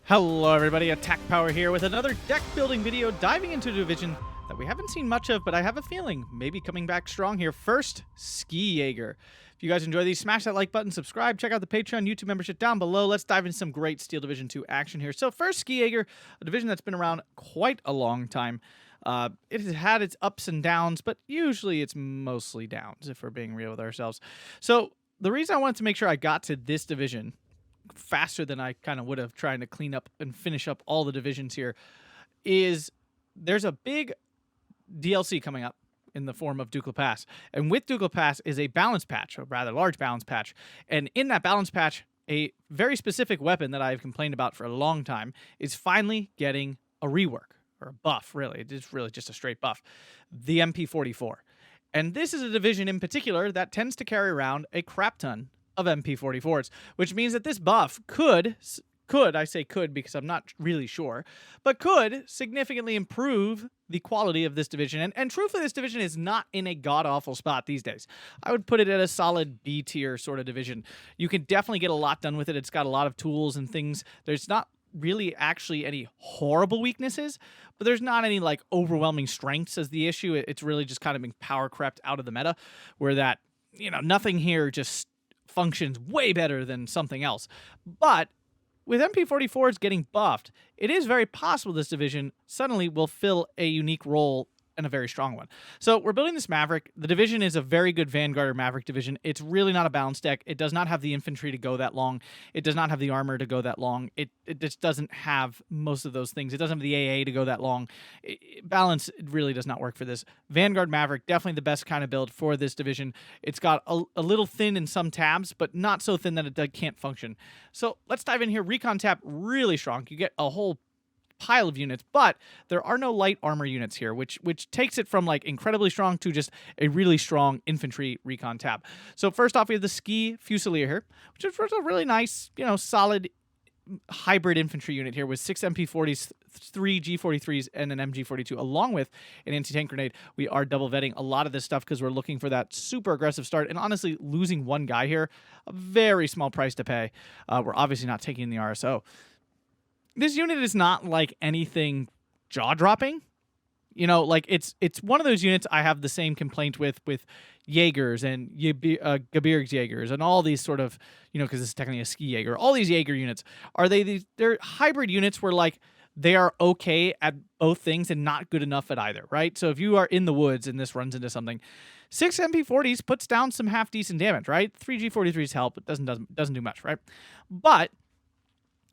Hello everybody, Attack Power here with another deck building video diving into a division that we haven't seen much of, but I have a feeling maybe coming back strong here. First, Skijager. If you guys enjoy these, smash that like button, subscribe, check out the Patreon, YouTube membership down below. Let's dive into some great Steel Division 2 action here. So first, Skijager, a division that's been around quite a long time. It has had its ups and downs, but usually it's mostly downs, if we're being real with ourselves. So the reason I wanted to make sure I got to this division faster than I kind of would have trying to clean up and finish up all the divisions here is there's a big DLC coming up in the form of Duke Pass. And with Duke Pass is a balance patch, a rather large balance patch. And in that balance patch, a very specific weapon that I've complained about for a long time is finally getting a rework, or a buff, really. It's really just a straight buff. The MP44. And this is a division in particular that tends to carry around a crap ton of MP44s, which means that this buff could, I say could because I'm not really sure, but could significantly improve the quality of this division. And truthfully, this division is not in a god-awful spot these days. I would put it at a solid B-tier sort of division. You can definitely get a lot done with it. It's got a lot of tools and things. There's not really actually any horrible weaknesses, but there's not any like overwhelming strengths as the issue. It's really just kind of being power crept out of the meta, where that, you know, nothing here just functions way better than something else. But with MP44s getting buffed, it is very possible this division suddenly will fill a unique role and a very strong one. So we're building this Maverick. The division is a very good Vanguard or Maverick division. It's really not a balanced deck. It does not have the infantry to go that long. It does not have the armor to go that long. It just doesn't have most of those things. It doesn't have the AA to go that long. Balance really does not work for this. Vanguard Maverick, definitely the best kind of build for this division. It's got a little thin in some tabs, but not so thin that it can't function. So let's dive in here. Recon tab, really strong. You get a whole pile of units, but there are no light armor units here, which takes it from like incredibly strong to just a really strong infantry recon tab. So first off, we have the Ski Fusilier here, which is a really nice, you know, solid hybrid infantry unit here with 6 MP40s, 3 G43s, and an MG42, along with an anti-tank grenade. We are double vetting a lot of this stuff because we're looking for that super aggressive start, and honestly, losing one guy here, a very small price to pay. We're obviously not taking the RSO. This unit is not like anything jaw-dropping. You know, like it's one of those units I have the same complaint with Jaegers and Gebirgsjägers and all these sort of, you know, because this is technically a Skijager. All these Jaeger units, they're hybrid units where like they are okay at both things and not good enough at either, right? So if you are in the woods and this runs into something, 6 MP40s puts down some half-decent damage, right? 3 G43s help, it doesn't do much, right? But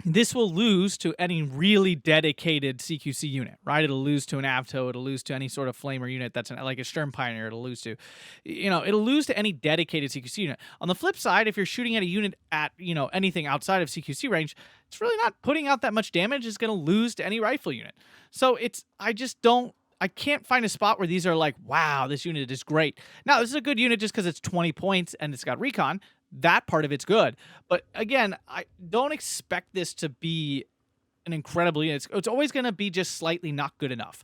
this will lose to any really dedicated CQC unit, right? It'll lose to an Avto. It'll lose to any sort of Flamer unit that's like a Sturm Pioneer. It'll lose to, you know, it'll lose to any dedicated CQC unit. On the flip side, if you're shooting at a unit at, you know, anything outside of CQC range, it's really not putting out that much damage. It's going to lose to any rifle unit. So I can't find a spot where these are like, wow, this unit is great. Now, this is a good unit just because it's 20 points and it's got recon. That part of it's good. But again, I don't expect this to be an incredible unit. It's always going to be just slightly not good enough.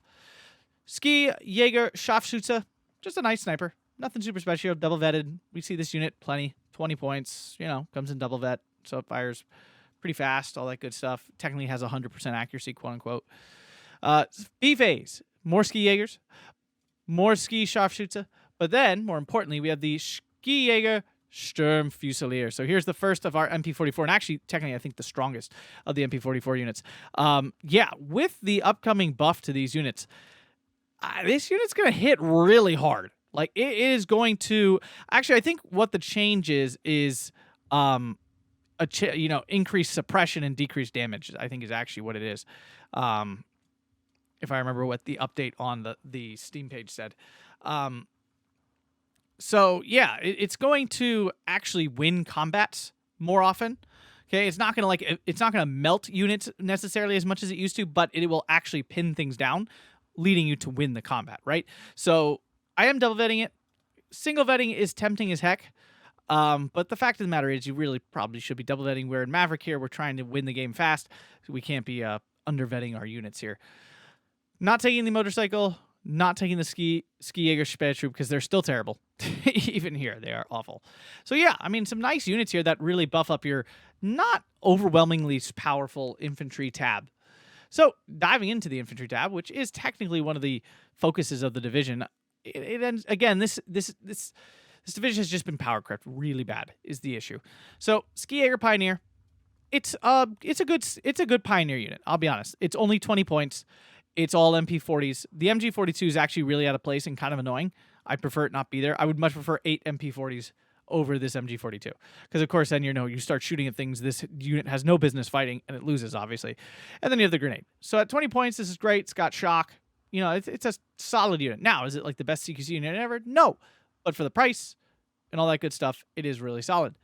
Skijager Scharfschütze, just a nice sniper. Nothing super special, double vetted. We see this unit plenty. 20 points, you know, comes in double vet, so it fires pretty fast, all that good stuff. Technically has 100% accuracy, quote unquote. B-phase, more Skijagers, more Ski Scharfschütze, but then, more importantly, we have the Skijager Sturm Fusilier. So here's the first of our MP44, and actually, technically, I think the strongest of the MP44 units. Yeah, with the upcoming buff to these units, this unit's going to hit really hard. Like, it is going to... Actually, I think what the change is increased suppression and decreased damage, I think is actually what it is. If I remember what the update on the Steam page said. So yeah, it's going to actually win combats more often. Okay, it's not gonna melt units necessarily as much as it used to, but it will actually pin things down, leading you to win the combat, right? So I am double vetting it. Single vetting is tempting as heck. But the fact of the matter is you really probably should be double vetting. We're in Maverick here. We're trying to win the game fast. So we can't be under vetting our units here. Not taking the motorcycle. not taking the Skijager Spähtroop because they're still terrible. Even here, they are awful. So yeah, I mean, some nice units here that really buff up your not overwhelmingly powerful infantry tab. So diving into the infantry tab, which is technically one of the focuses of the division, it ends again. This division has just been power crept really bad is the issue. So Skijager Pioneer, it's a good Pioneer unit. I'll be honest. It's only 20 points. It's all MP40s. The MG42 is actually really out of place and kind of annoying. I prefer it not be there. I would much prefer 8 MP40s over this MG42. Because, of course, then, you start shooting at things this unit has no business fighting, and it loses, obviously. And then you have the grenade. So at 20 points, this is great. It's got shock. It's a solid unit. Now, is it like the best CQC unit ever? No. But for the price and all that good stuff, it is really solid.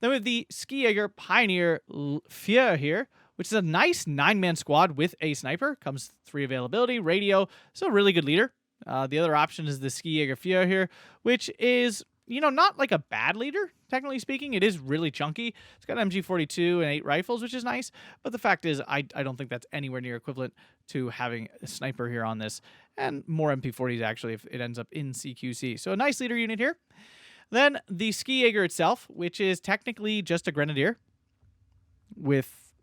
Then we have the Skijager Pioneer Führer here, which is a nice 9-man squad with a sniper. Comes 3 availability, radio. So a really good leader. The other option is the Skijager Führer here, which is, not like a bad leader, technically speaking. It is really chunky. It's got MG42 and 8 rifles, which is nice. But the fact is, I don't think that's anywhere near equivalent to having a sniper here on this. And more MP40s, actually, if it ends up in CQC. So a nice leader unit here. Then the Skijager itself, which is technically just a grenadier with...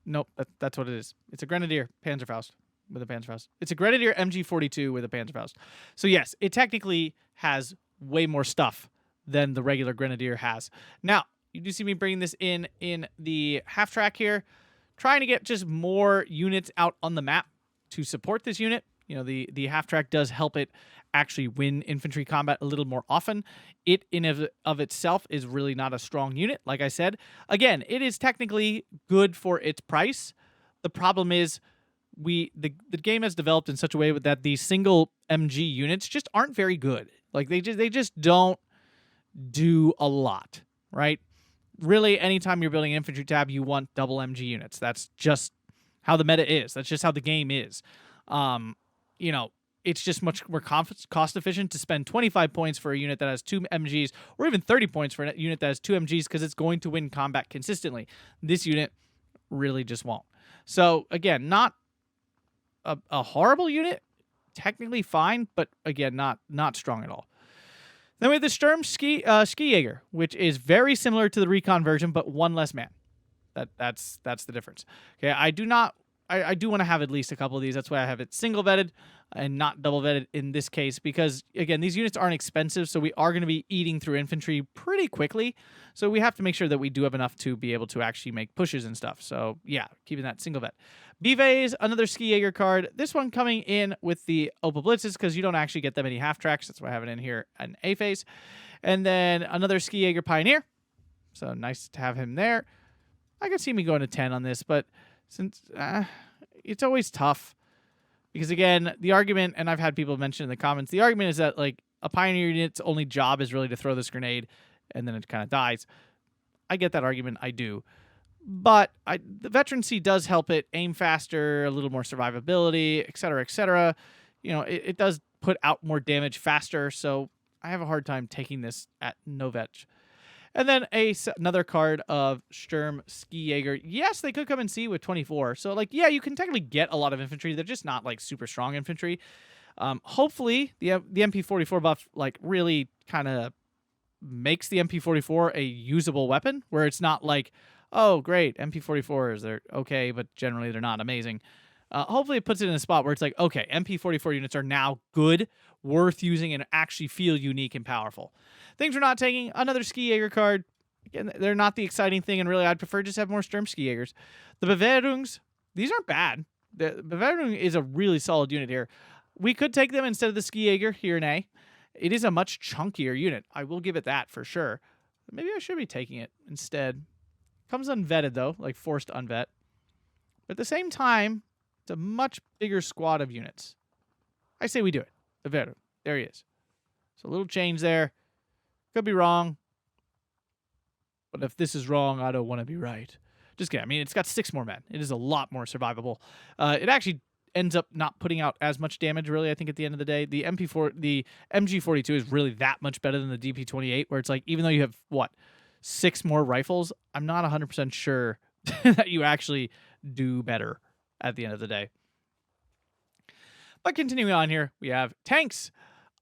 Nope, that's what it is. It's a grenadier Panzerfaust with a Panzerfaust. It's a grenadier MG42 with a Panzerfaust. So yes, it technically has way more stuff than the regular grenadier has. Now, you do see me bringing this in the half track here, trying to get just more units out on the map to support this unit. The half track does help it actually win infantry combat a little more often. It in of itself is really not a strong unit. Like I said, again, it is technically good for its price. The problem is the game has developed in such a way that these single MG units just aren't very good. Like they just don't do a lot, right? Really, anytime you're building an infantry tab, you want double MG units. That's just how the meta is. That's just how the game is. It's just much more cost efficient to spend 25 points for a unit that has 2 MGs, or even 30 points for a unit that has 2 MGs, because it's going to win combat consistently. This unit really just won't. So again, not a horrible unit, technically fine, but again, not strong at all. Then we have the Sturm Skijager, which is very similar to the Recon version, but 1 less man. That's the difference. Okay, I do want to have at least a couple of these. That's why I have it single vetted and not double vetted in this case, because again, these units aren't expensive, so we are going to be eating through infantry pretty quickly. So we have to make sure that we do have enough to be able to actually make pushes and stuff. So yeah, keeping that single vet. Bives, another Skijager card. This one coming in with the Opal Blitzes, because you don't actually get that many half tracks. That's why I have it in here an A phase. And then another Skijager Pioneer. So nice to have him there. I could see me going to 10 on this, but since it's always tough, because again, the argument, and I've had people mention in the comments, the argument is that like a Pioneer unit's only job is really to throw this grenade and then it kind of dies. I get that argument, I do. But the veterancy does help it aim faster, a little more survivability, etc., etc. It does put out more damage faster, so I have a hard time taking this at no vetch. And then another card of Sturm Skijager. Yes, they could come and see with 24. So, yeah, you can technically get a lot of infantry. They're just not, super strong infantry. Hopefully, the MP44 buff, really kind of makes the MP44 a usable weapon, where it's not like, oh, great, MP44s, they're okay, but generally they're not amazing. Hopefully, it puts it in a spot where it's like, okay, MP44 units are now good, worth using, and actually feel unique and powerful. Things we're not taking, another Skijager card. Again, they're not the exciting thing, and really, I'd prefer just have more Sturm Skijagers. The Bewahrungs, these aren't bad. The Bewahrung is a really solid unit here. We could take them instead of the Skijager here in A. It is a much chunkier unit. I will give it that for sure. Maybe I should be taking it instead. Comes unvetted, though, forced unvet. But at the same time, it's a much bigger squad of units. I say we do it. The Bewahrung. There he is. So a little change there. Could be wrong. But if this is wrong, I don't want to be right. Just kidding. I mean, it's got 6 more men. It is a lot more survivable. It actually ends up not putting out as much damage, really, I think, at the end of the day. The MG42 is really that much better than the DP28, where it's even though you have, 6 more rifles, I'm not 100% sure that you actually do better at the end of the day. But continuing on here, we have tanks.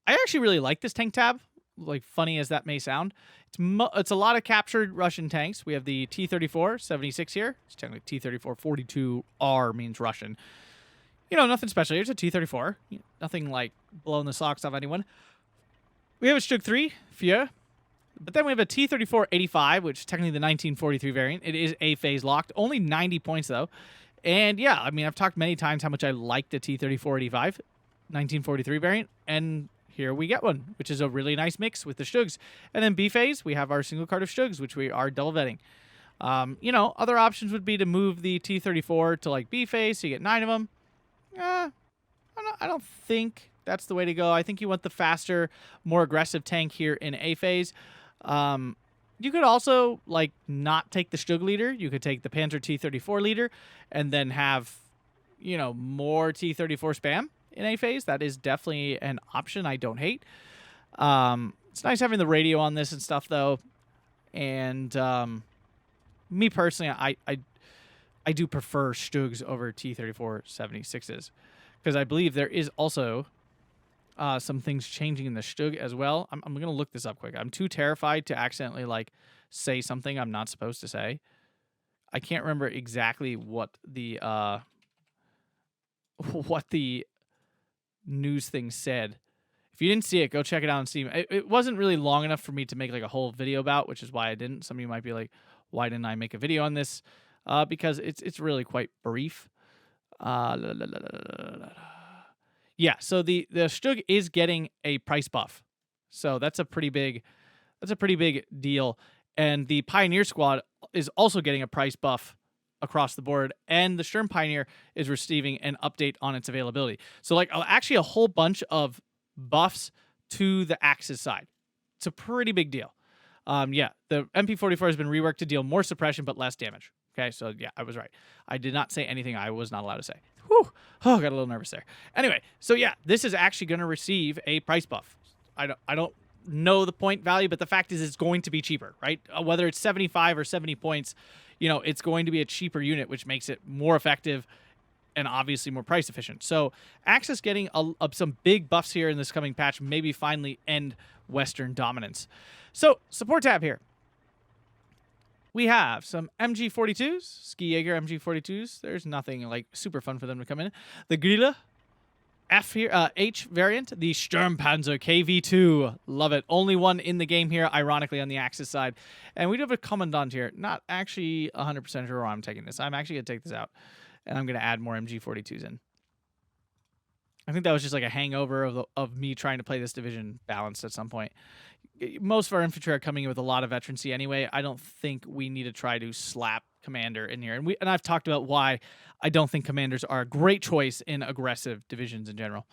I actually really like this tank tab, like funny as that may sound. It's a lot of captured Russian tanks. We have the T-34 76 here. It's technically T-34 42R means Russian. You know, nothing special. Here's a T-34. Nothing like blowing the socks off anyone. We have a Stug 3, Fieu. But then we have a T-34 85, which is technically the 1943 variant. It is A-phase locked. Only 90 points, though. And yeah, I mean, I've talked many times how much I like the T-34 85, 1943 variant. And here we get one, which is a really nice mix with the Stugs. And then B-phase, we have our single card of Stugs, which we are double vetting. You know, other options would be to move the T-34 to like B-phase, so you get 9 of them. I don't think that's the way to go. I think you want the faster, more aggressive tank here in A-phase. You could also, like, not take the Stug leader. You could take the Panzer T-34 leader and then have, you know, more T-34 spam in A-phase. That is definitely an option I don't hate. It's nice having the radio on this and stuff, though. And me personally, I do prefer Stugs over T-34 76s because I believe there is also some things changing in the Stug as well. I'm going to look this up quick. I'm too terrified to accidentally, like, say something I'm not supposed to say. I can't remember exactly what the news thing said. If you didn't see it, go check it out on Steam. It wasn't really long enough for me to make, like, a whole video about, which is why I didn't. Some of you might be like, why didn't I make a video on this? Because it's really quite brief. Yeah, so the Stug is getting a price buff. So that's a pretty big deal. And the Pioneer Squad is also getting a price buff across the board, and the Sturm Pioneer is receiving an update on its availability. So like actually a whole bunch of buffs to the Axis side. It's a pretty big deal. Yeah, the MP44 has been reworked to deal more suppression but less damage. Okay, so yeah, I was right. I did not say anything I was not allowed to say. Whew. Oh, got a little nervous there. Anyway, so yeah, this is actually going to receive a price buff. I don't know the point value, but the fact is it's going to be cheaper, right? Whether it's 75 or 70 points, you know, it's going to be a cheaper unit, which makes it more effective and obviously more price efficient. So Axis getting some big buffs here in this coming patch, maybe finally end Western dominance. So support tab here. We have some MG42s, Skijager MG42s. There's nothing like super fun for them to come in. The Grille F here, H variant, the Sturmpanzer KV2. Love it. Only one in the game here, ironically, on the Axis side. And we do have a Commandant here. Not actually 100% sure where I'm taking this. I'm actually going to take this out, and I'm going to add more MG42s in. I think that was just like a hangover of me trying to play this division balanced at some point. Most of our infantry are coming in with a lot of veterancy anyway. I don't think we need to try to slap commander in here. And I've talked about why I don't think commanders are a great choice in aggressive divisions in general.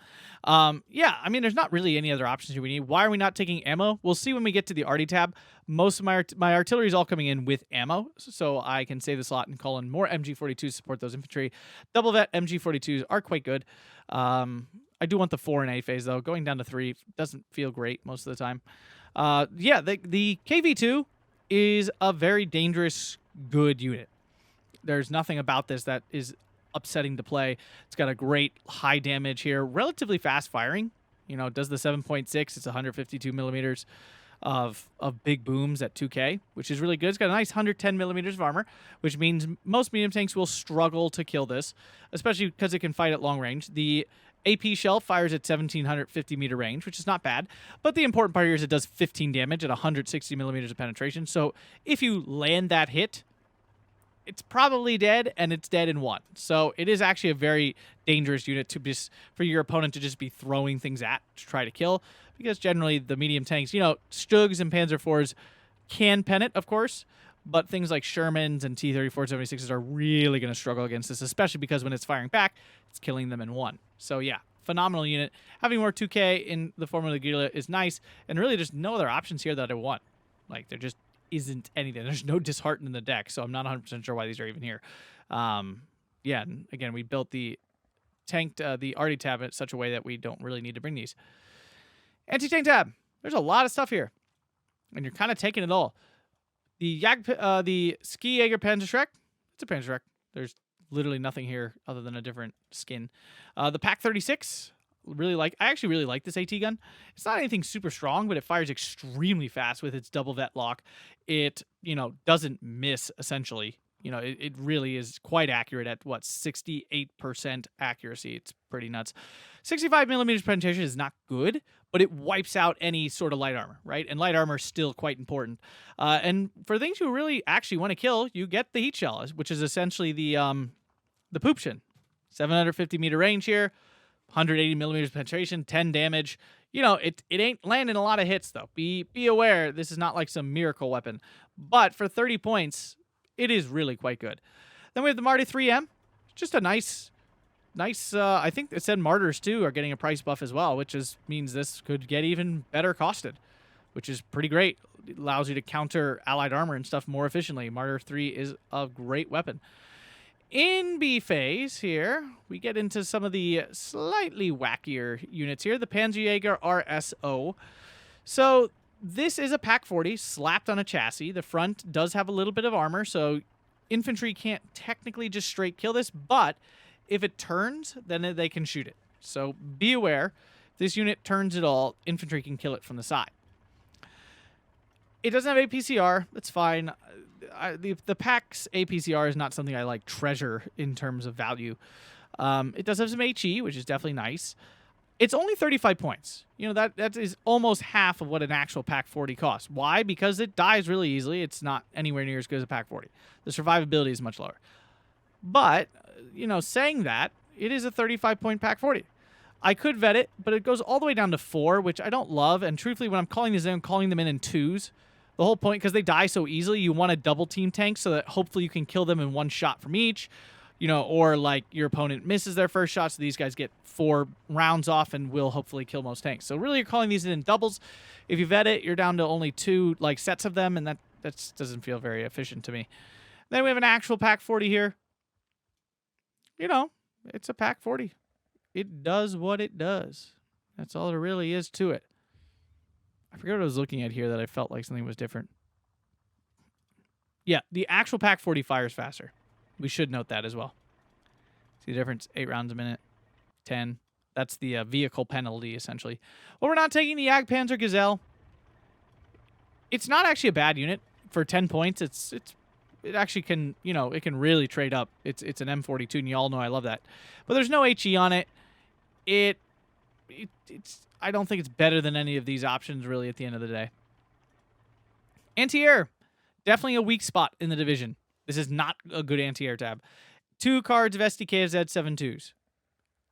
Yeah, I mean, there's not really any other options here we need. Why are we not taking ammo? We'll see when we get to the arty tab. Most of my artillery is all coming in with ammo, so I can save the slot and call in more MG42s to support those infantry. Double vet MG42s are quite good. I do want the 4 in A phase, though. Going down to 3 doesn't feel great most of the time. Yeah, the KV2 is a very dangerous, good unit. There's nothing about this that is upsetting to play. It's got a great high damage here, relatively fast firing. You know, it does the 7.6. It's 152 millimeters of big booms at 2K, which is really good. It's got a nice 110 millimeters of armor, which means most medium tanks will struggle to kill this, especially because it can fight at long range. The AP shell fires at 1,750 meter range, which is not bad. But the important part here is it does 15 damage at 160 millimeters of penetration. So if you land that hit, it's probably dead, and it's dead in 1. So it is actually a very dangerous unit to for your opponent to just be throwing things at to try to kill, because generally the medium tanks, you know, Stugs and Panzer IVs can pen it, of course, but things like Shermans and T-34 76s are really going to struggle against this, especially because when it's firing back, it's killing them in 1. So yeah, phenomenal unit. Having more 2K in the form of the Guerrilla is nice, and really there's no other options here that I want. Like, there just isn't anything. There's no dishearten in the deck, so I'm not 100% sure why these are even here. Yeah, and again, we built the arty tab in such a way that we don't really need to bring these. Anti-tank tab. There's a lot of stuff here, and you're kind of taking it all. The Skijager Panzerschreck. It's a Panzerschreck. There's literally nothing here other than a different skin. The Pak 36. I actually really like this AT gun. It's not anything super strong, but it fires extremely fast with its double vet lock. It, doesn't miss essentially. It really is quite accurate at 68% accuracy. It's pretty nuts. 65 millimeters penetration is not good, but it wipes out any sort of light armor, right? And light armor is still quite important. And for things you really actually want to kill, you get the heat shell, which is essentially the poopshin. 750 meter range here, 180 millimeters penetration, 10 damage. It ain't landing a lot of hits though. Be aware, this is not like some miracle weapon. But for 30 points, it is really quite good. Then we have the Marty 3M. Just a nice, I think it said Martyrs too are getting a price buff as well, which means this could get even better costed, which is pretty great. It allows you to counter allied armor and stuff more efficiently. Martyr 3 is a great weapon. In B phase here, we get into some of the slightly wackier units here. The Panzerjäger RSO. So this is a Pack 40 slapped on a chassis. The front does have a little bit of armor, so infantry can't technically just straight kill this, but if it turns, then they can shoot it. So be aware, if this unit turns at all, infantry can kill it from the side. It doesn't have APCR. That's fine. The Pack's APCR is not something I like treasure in terms of value. It does have some HE, which is definitely nice. It's only 35 points. That is almost half of what an actual Pack 40 costs. Why? Because it dies really easily. It's not anywhere near as good as a Pack 40. The survivability is much lower. But, saying that, it is a 35-point Pack 40. I could vet it, but it goes all the way down to 4, which I don't love. And truthfully, when I'm calling these in, I'm calling them in 2s. The whole point, because they die so easily, you want a double team tank so that hopefully you can kill them in one shot from each. Or like your opponent misses their first shot, so these guys get 4 rounds off and will hopefully kill most tanks. So really, you're calling these in doubles. If you vet it, you're down to only 2 sets of them, and that doesn't feel very efficient to me. Then we have an actual Pack 40 here. It's a Pack 40. It does what it does. That's all there really is to it. I forget what I was looking at here that I felt like something was different. Yeah, the actual Pack 40 fires faster. We should note that as well. See the difference? 8 rounds a minute, 10. That's the vehicle penalty, essentially. Well, we're not taking the Jagdpanzer Gazelle. It's not actually a bad unit. For 10 points, it actually can, it can really trade up. It's an M42, and you all know I love that. But there's no HE on it. I don't think it's better than any of these options, really, at the end of the day. Anti-air. Definitely a weak spot in the division. This is not a good anti-air tab. 2 cards of SDKZ 7.2s,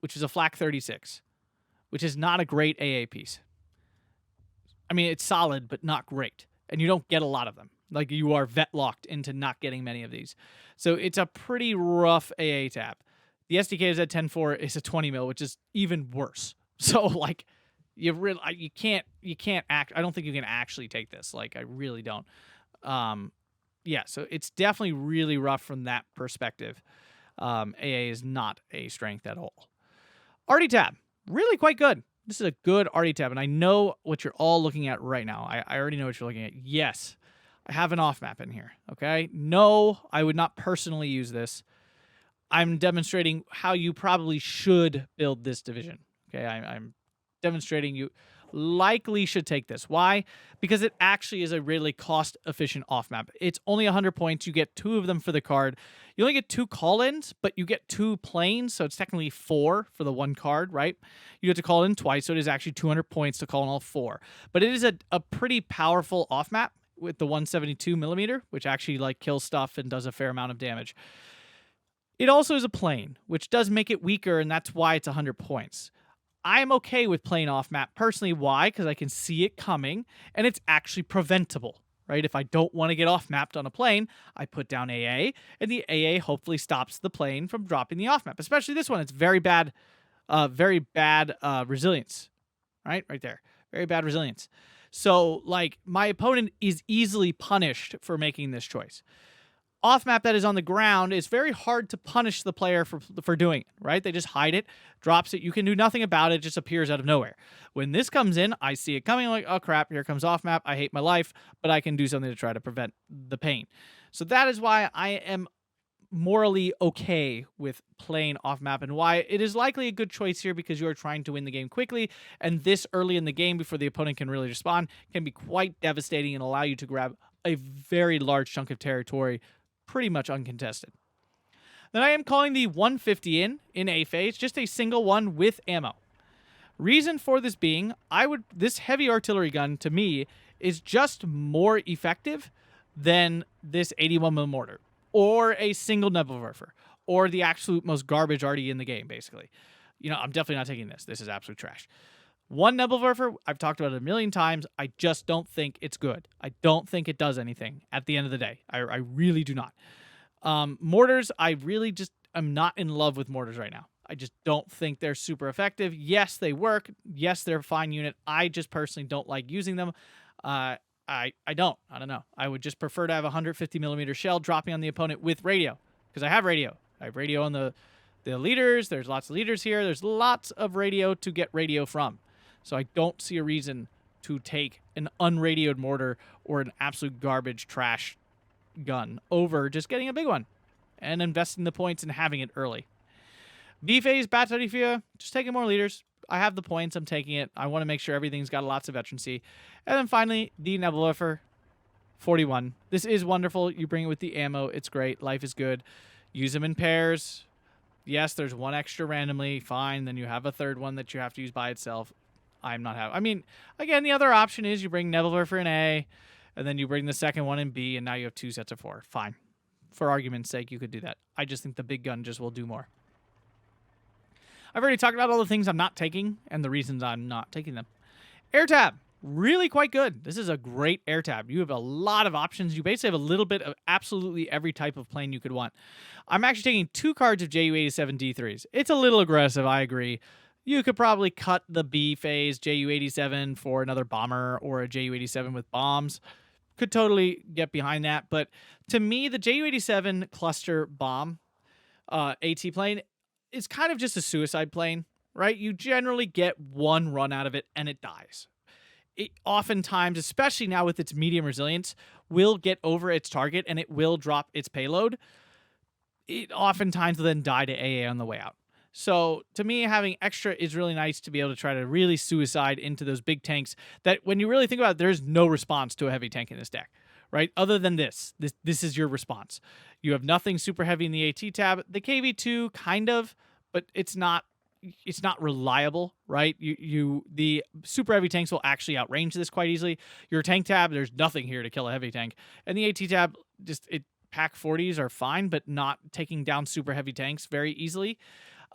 which is a Flak 36, which is not a great AA piece. I mean, it's solid, but not great. And you don't get a lot of them. Like, you are vet-locked into not getting many of these. So it's a pretty rough AA tab. The SDKZ 10.4 is a 20 mil, which is even worse. So, you can't act. I don't think you can actually take this. I really don't. Yeah, so it's definitely really rough from that perspective. AA is not a strength at all. Arty tab, really quite good. This is a good Arty tab, and I know what you're all looking at right now. I already know what you're looking at. Yes, I have an off map in here, okay? No, I would not personally use this. I'm demonstrating how you probably should build this division, okay? I'm demonstrating you likely should take this. Why? Because it actually is a really cost-efficient off-map. It's only 100 points. You get 2 of them for the card. You only get 2 call-ins, but you get 2 planes, so it's technically 4 for the 1 card, right? You get to call in twice, so it is actually 200 points to call in all 4. But it is a pretty powerful off-map with the 172 millimeter, which actually kills stuff and does a fair amount of damage. It also is a plane, which does make it weaker, and that's why it's 100 points. I'm okay with playing off map personally. Why? Because I can see it coming, and it's actually preventable, right? If I don't want to get off mapped on a plane, I put down AA, and the AA hopefully stops the plane from dropping the off map. Especially this one, it's very bad resilience, right there, very bad resilience. So my opponent is easily punished for making this choice. Off map that is on the ground, is very hard to punish the player for doing it, right? They just hide it, drops it. You can do nothing about it. It just appears out of nowhere. When this comes in, I see it coming, oh crap, here comes off map. I hate my life, but I can do something to try to prevent the pain. So that is why I am morally okay with playing off map, and why it is likely a good choice here, because you are trying to win the game quickly, and this early in the game before the opponent can really respond can be quite devastating and allow you to grab a very large chunk of territory pretty much uncontested. Then I am calling the 150 in A phase, just a single one with ammo. Reason for this being, this heavy artillery gun to me is just more effective than this 81mm mortar, or a single Nebelwerfer, or the absolute most garbage already in the game, basically. I'm definitely not taking this. This is absolute trash. One Nebelwerfer, I've talked about it a million times. I just don't think it's good. I don't think it does anything at the end of the day. I really do not. Mortars, I'm not in love with mortars right now. I just don't think they're super effective. Yes, they work. Yes, they're a fine unit. I just personally don't like using them. I don't know. I would just prefer to have a 150mm shell dropping on the opponent with radio, because I have radio. I have radio on the leaders. There's lots of leaders here. There's lots of radio to get radio from. So I don't see a reason to take an unradioed mortar or an absolute garbage trash gun over just getting a big one and investing the points and having it early. B phase, Batterifia, just taking more leaders. I have the points. I'm taking it. I want to make sure everything's got lots of veterancy. And then finally, the Nebelwerfer, 41. This is wonderful. You bring it with the ammo. It's great. Life is good. Use them in pairs. Yes, there's one extra randomly. Fine. Then you have a third one that you have to use by itself. I'm not having... I mean, again, the other option is you bring Nebelwerfer in A, and then you bring the second one in B, and now you have 2 sets of 4. Fine. For argument's sake, you could do that. I just think the big gun just will do more. I've already talked about all the things I'm not taking and the reasons I'm not taking them. Air tab, really quite good. This is a great air tab. You have a lot of options. You basically have a little bit of absolutely every type of plane you could want. I'm actually taking 2 cards of Ju-87 D3s. It's a little aggressive, I agree. You could probably cut the B phase Ju-87 for another bomber or a Ju-87 with bombs. Could totally get behind that. But to me, the Ju-87 cluster bomb AT plane is kind of just a suicide plane, right? You generally get one run out of it and it dies. It oftentimes, especially now with its medium resilience, will get over its target and it will drop its payload. It oftentimes will then die to AA on the way out. So to me, having extra is really nice to be able to try to really suicide into those big tanks that, when you really think about it, there's no response to a heavy tank in this deck, right? Other than this is your response. You have nothing super heavy in the AT tab. The KV2 kind of, but it's not reliable, right? The super heavy tanks will actually outrange this quite easily. Your tank tab, there's nothing here to kill a heavy tank. And the AT tab, pack 40s are fine, but not taking down super heavy tanks very easily.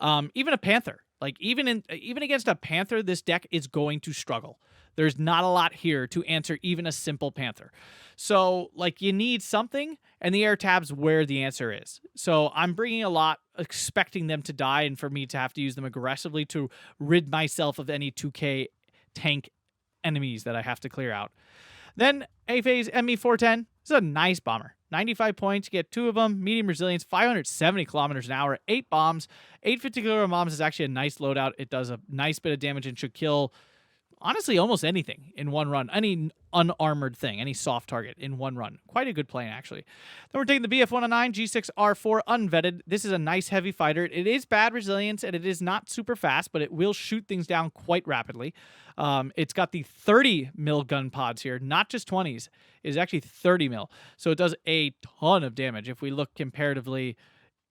Even a Panther, even against a Panther, this deck is going to struggle. There's not a lot here to answer even a simple Panther. So, you need something, and the air tab's where the answer is. So I'm bringing a lot, expecting them to die, and for me to have to use them aggressively to rid myself of any 2K tank enemies that I have to clear out. Then A-Phase ME410. This is a nice bomber. 95 points, you get 2 of them, medium resilience, 570 kilometers an hour, 8 bombs. 850 kilogram bombs is actually a nice loadout. It does a nice bit of damage and should kill, honestly, almost anything in one run. Any unarmored thing, any soft target in one run. Quite a good plane, actually. Then we're taking the BF-109 G6R4 unvetted. This is a nice heavy fighter. It is bad resilience, and it is not super fast, but it will shoot things down quite rapidly. It's got the 30 mil gun pods here, not just 20s. It's actually 30 mil. So it does a ton of damage. If we look comparatively,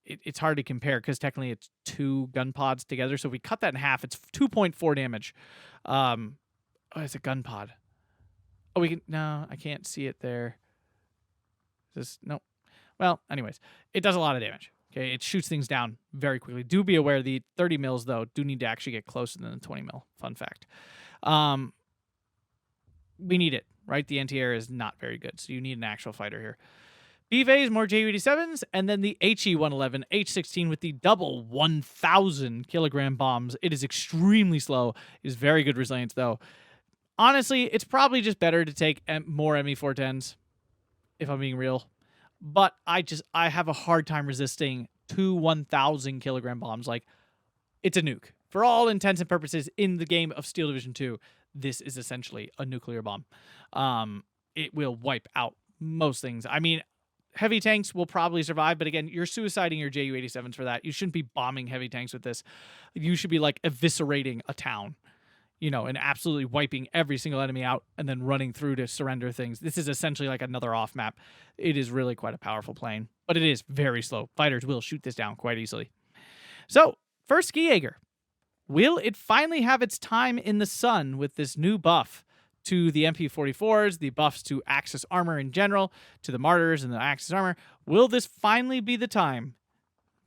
it's hard to compare because technically it's 2 gun pods together. So if we cut that in half, it's 2.4 damage. It's a gun pod. No, I can't see it there. No. Well, anyways, it does a lot of damage. Okay, it shoots things down very quickly. Do be aware the 30 mils, though, do need to actually get closer than the 20 mil. Fun fact. We need it, right? The anti-air is not very good, so you need an actual fighter here. B-Phase, more Ju-87s, and then the HE-111, H-16 with the double 1,000 kilogram bombs. It is extremely slow. It is very good resilience, though. Honestly, it's probably just better to take more ME-410s, if I'm being real. But I have a hard time resisting 2 1,000 kilogram bombs. It's a nuke. For all intents and purposes, in the game of Steel Division 2, this is essentially a nuclear bomb. It will wipe out most things. I mean, Heavy tanks will probably survive, but again, you're suiciding your Ju-87s for that. You shouldn't be bombing heavy tanks with this. You should be like eviscerating a town, you know, and absolutely wiping every single enemy out and then running through to surrender things. This is essentially like another off map. It is really quite a powerful plane, but it is very slow. Fighters will shoot this down quite easily. So, first Skijager. Will it finally have its time in the sun with this new buff to the MP44s, the buffs to Axis armor in general, to the Martyrs and the Axis armor? Will this finally be the time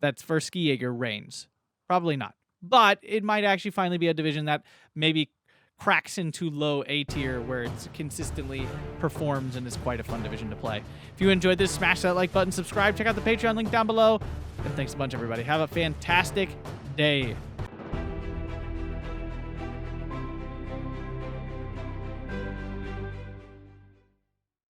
that first Skijager reigns? Probably not. But it might actually finally be a division that maybe cracks into low A tier where it consistently performs and is quite a fun division to play. If you enjoyed this, smash that like button, subscribe, check out the Patreon link down below. And thanks a bunch, everybody. Have a fantastic day.